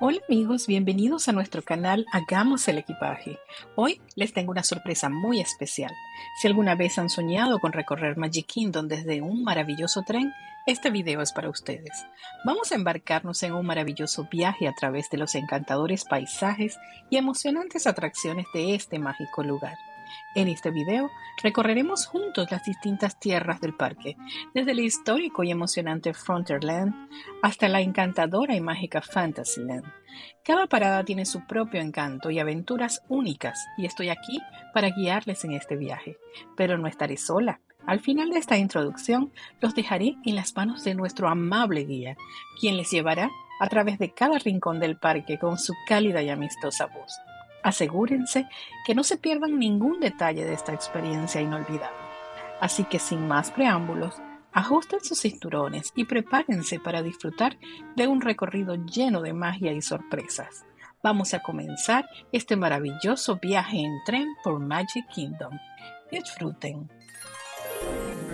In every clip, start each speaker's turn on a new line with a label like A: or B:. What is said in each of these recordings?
A: Hola amigos, bienvenidos a nuestro canal Hagamos el Equipaje. Hoy les tengo una sorpresa muy especial. Si alguna vez han soñado con recorrer Magic Kingdom desde un maravilloso tren, este video es para ustedes. Vamos a embarcarnos en un maravilloso viaje a través de los encantadores paisajes y emocionantes atracciones de este mágico lugar. En este video recorreremos juntos las distintas tierras del parque, desde el histórico y emocionante Frontierland hasta la encantadora y mágica Fantasyland. Cada parada tiene su propio encanto y aventuras únicas, y estoy aquí para guiarles en este viaje. Pero no estaré sola. Al final de esta introducción, los dejaré en las manos de nuestro amable guía, quien les llevará a través de cada rincón del parque con su cálida y amistosa voz. Asegúrense que no se pierdan ningún detalle de esta experiencia inolvidable. Así que sin más preámbulos, ajusten sus cinturones y prepárense para disfrutar de un recorrido lleno de magia y sorpresas. Vamos a comenzar este maravilloso viaje en tren por Magic Kingdom. Disfruten.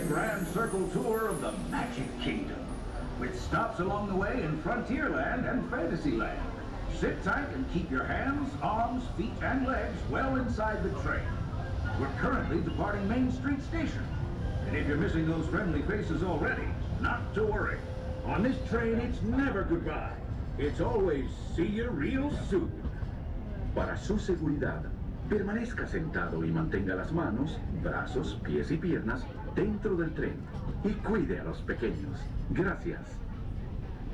B: Grand Circle Tour of the Magic Kingdom, with stops along the way in Frontierland and Fantasyland. Sit tight and keep your hands, arms, feet, and legs well inside the train. We're currently departing Main Street Station. And if you're missing those friendly faces already, not to worry. On this train, it's never goodbye. It's always see you real soon.
C: Para su seguridad, permanezca sentado y mantenga las manos, brazos, pies y piernas dentro del tren. Y cuide a los pequeños. Gracias.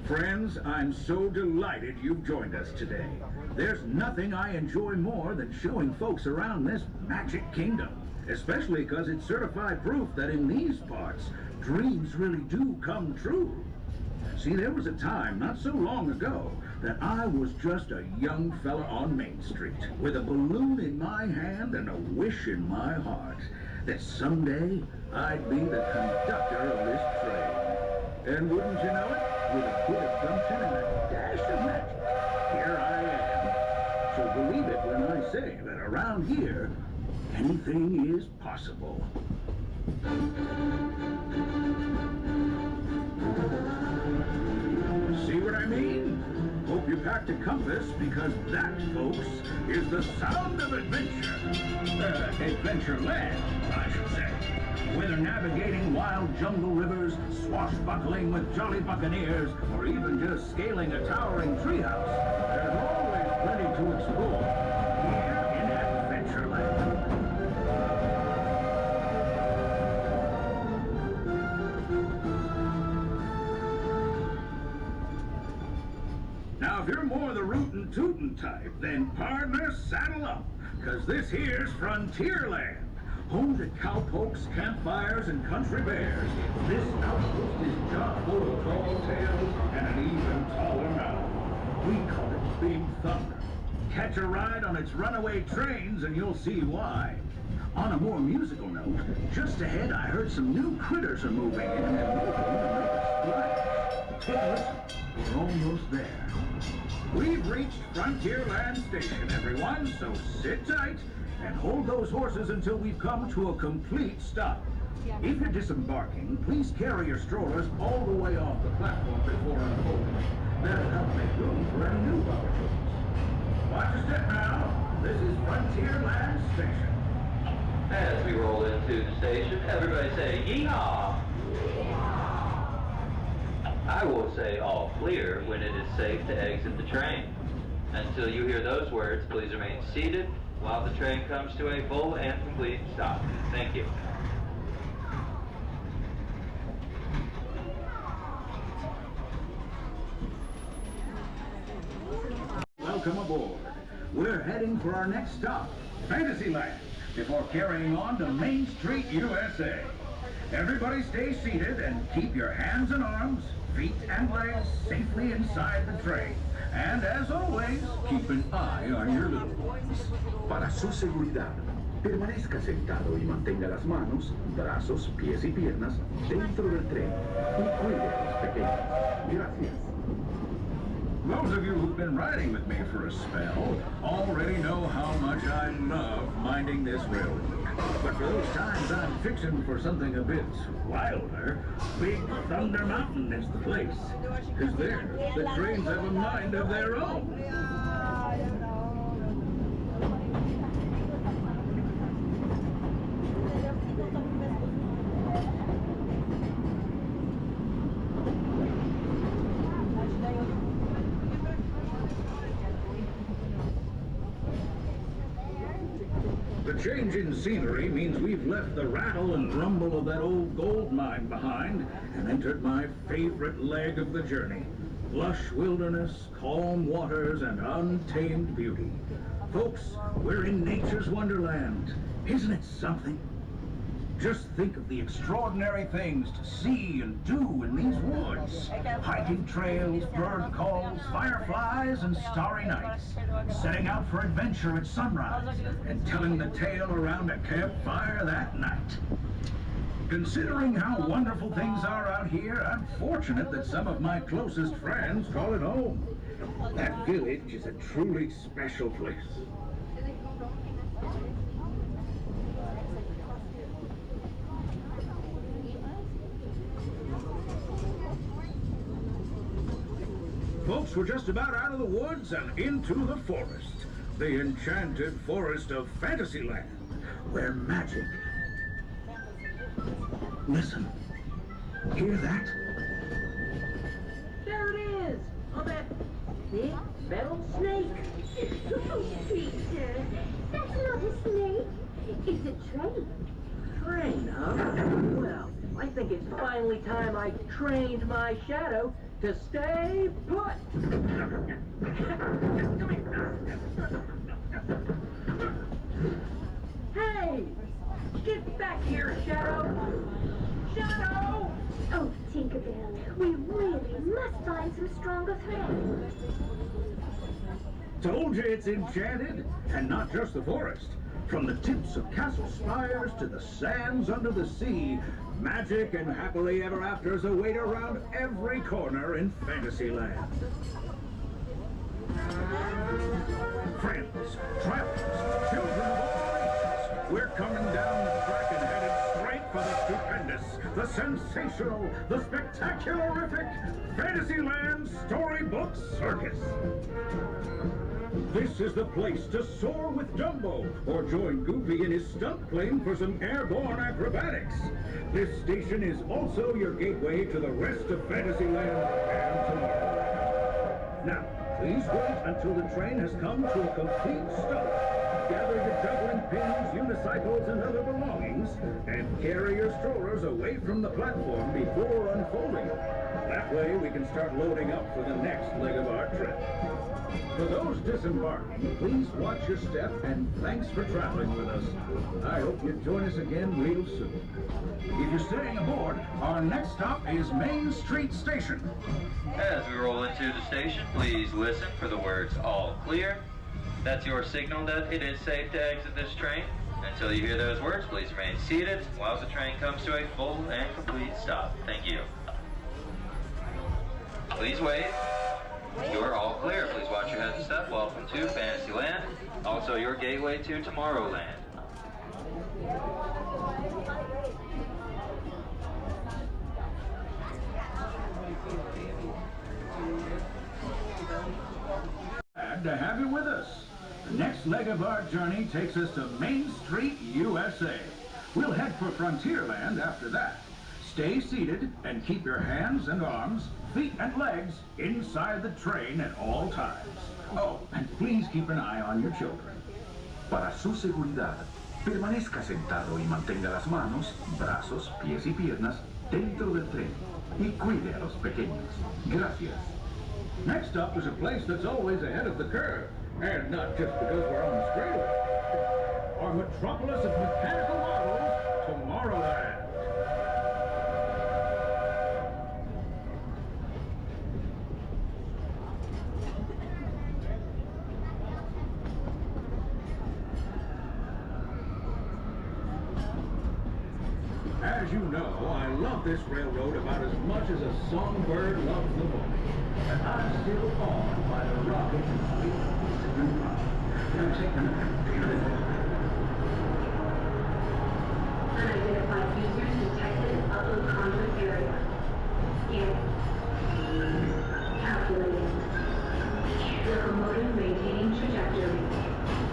B: Friends, I'm so delighted you've joined us today. There's nothing I enjoy more than showing folks around this Magic Kingdom, especially because it's certified proof that in these parts, dreams really do come true. See, there was a time not so long ago that I was just a young fella on Main Street with a balloon in my hand and a wish in my heart that someday I'd be the conductor of this train. And wouldn't you know it? With a bit of gumption and a dash of magic, here I am. So believe it when I say that around here, anything is possible. See what I mean? Hope you packed a compass, because that, folks, is the sound of adventure. Adventureland, I should say. Whether navigating wild jungle rivers, swashbuckling with jolly buccaneers, or even just scaling a towering treehouse, there's always plenty to explore here in Adventureland. Now, if you're more the rootin' tootin' type, then partner, saddle up, because this here's Frontierland. Home to cowpokes, campfires, and country bears, this outpost is chock full of tall tales and an even taller mountain. We call it Big Thunder. Catch a ride on its runaway trains and you'll see why. On a more musical note, just ahead I heard some new critters are moving in and moving to make a splash. Take a listen. We're almost there. We've reached Frontierland Station, everyone, so sit tight and hold those horses until we've come to a complete stop. If you're disembarking, please carry your strollers all the way off the platform before unfolding. That'll help make room for any new volunteers. Watch your step now. This is Frontierland Station.
D: As we roll into the station, everybody say yeehaw! I will say all clear when it is safe to exit the train. Until you hear those words, please remain seated while the train comes to a full and complete stop. Thank you.
B: Welcome aboard. We're heading for our next stop, Fantasyland, before carrying on to Main Street, U.S.A. Everybody stay seated and keep your hands and arms, feet and legs safely inside the train. And as always, keep an eye on your little ones.
C: Para su seguridad, permanezca sentado y mantenga las manos, brazos, pies y piernas dentro del tren. Y cuide a los pequeños. Gracias.
B: Those of you who've been riding with me for a spell already know how much I love minding this railroad. But for those times I'm fixing for something a bit wilder, Big Thunder Mountain is the place. Because there, the trains have a mind of their own. The change in scenery means we've left the rattle and rumble of that old gold mine behind and entered my favorite leg of the journey. Lush wilderness, calm waters, and untamed beauty. Folks, we're in nature's wonderland. Isn't it something? Just think of the extraordinary things to see and do in these woods. Hiking trails, bird calls, fireflies, and starry nights. Setting out for adventure at sunrise and telling the tale around a campfire that night. Considering how wonderful things are out here, I'm fortunate that some of my closest friends call it home. That village is a truly special place. Folks, we're just about out of the woods and into the forest. The enchanted forest of Fantasyland, where magic... Listen. Hear that?
E: There it is! On that big metal snake.
F: Peter, that's not a snake. It's a train.
E: Train, huh? Well, I think it's finally time I trained my shadow to stay put. Hey! Get back here, Shadow! Shadow!
F: Oh, Tinkerbell, we really must find some stronger thread.
B: Told you it's enchanted, and not just the forest. From the tips of castle spires to the sands under the sea, magic and happily ever afters await around every corner in Fantasyland. Friends, travelers, children of all ages, we're coming down the track and headed straight for the stupendous, the sensational, the spectacularific Fantasyland Storybook Circus. This is the place to soar with Dumbo, or join Goofy in his stunt plane for some airborne acrobatics. This station is also your gateway to the rest of Fantasyland and Tomorrowland. Now, please wait until the train has come to a complete stop. Gather your juggling pins, unicycles, and other belongings, and carry your strollers away from the platform before unfolding. That way we can start loading up for the next leg of our trip. For those disembarking, please watch your step, and thanks for traveling with us. I hope you join us again real soon. If you're staying aboard, our next stop is Main Street Station.
D: As we roll into the station, please listen for the words "all clear." That's your signal that it is safe to exit this train. Until you hear those words, please remain seated while the train comes to a full and complete stop. Thank you. Please wait. You are all clear. Please watch your head and step. Welcome to Fantasyland, also your gateway to Tomorrowland.
B: Glad to have you with us. The next leg of our journey takes us to Main Street, U.S.A. We'll head for Frontierland after that. Stay seated and keep your hands and arms, feet and legs inside the train at all times. Oh, and please keep an eye on your children.
C: Para su seguridad, permanezca sentado y mantenga las manos, brazos, pies y piernas dentro del tren y cuide a los pequeños. Gracias.
B: Next up is a place that's always ahead of the curve, and not just because we're on the straightaway. Our metropolis of mechanical models, Tomorrowland. As you know, I love this railroad about as much as a songbird loves the morning.
C: And I'm still awed by the rockets and space to do. Now take them and feel it.
F: Unidentified users detected upload conduit area. Scanning. Calculating. Locomotive maintaining trajectory.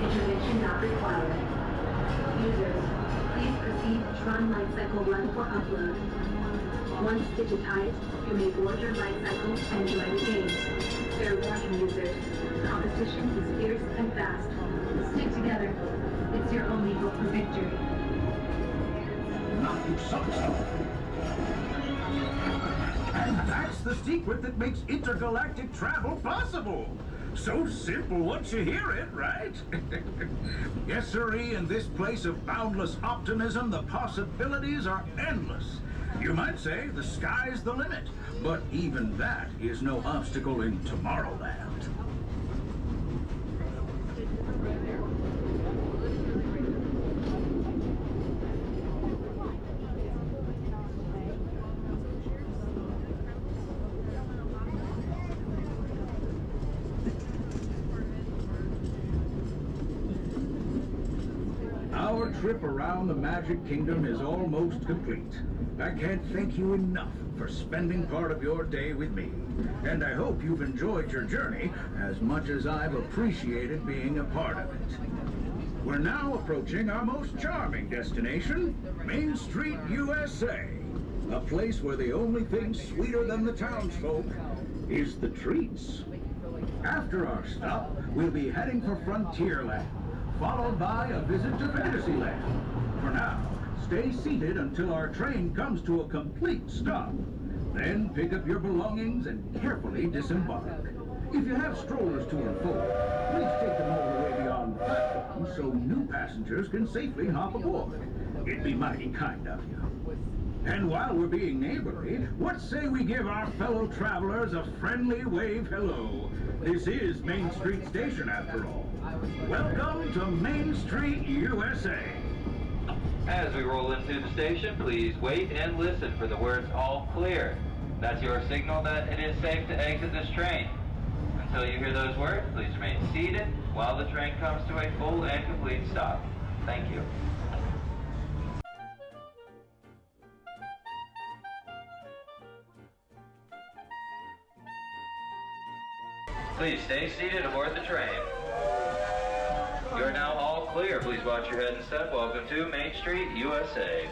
F: Intervention not required. Users, please proceed to TRON Lightcycle run for upload. Once digitized, you may board your Lightcycle and join the games. Fair warning, users. Competition is fierce and fast. Stick together. It's your only hope for victory.
B: Not you so. And that's the secret that makes intergalactic travel possible. So simple once you hear it, right? Yes, sirree, in this place of boundless optimism, the possibilities are endless. You might say the sky's the limit, but even that is no obstacle in Tomorrowland. Our trip around the Magic Kingdom is almost complete. I can't thank you enough for spending part of your day with me. And I hope you've enjoyed your journey as much as I've appreciated being a part of it. We're now approaching our most charming destination, Main Street, U.S.A. A place where the only thing sweeter than the townsfolk is the treats. After our stop, we'll be heading for Frontierland, followed by a visit to Fantasyland. For now, stay seated until our train comes to a complete stop. Then pick up your belongings and carefully disembark. If you have strollers to unfold, please take them all the way beyond the platform so new passengers can safely hop aboard. It'd be mighty kind of you. And while we're being neighborly, what say we give our fellow travelers a friendly wave hello? This is Main Street Station, after all. Welcome to Main Street, U.S.A.
D: As we roll into the station, please wait and listen for the words all clear. That's your signal that it is safe to exit this train. Until you hear those words, please remain seated while the train comes to a full and complete stop. Thank you. Please stay seated aboard the train. You are now all clear. Please watch your head and step. Welcome to Main Street, USA.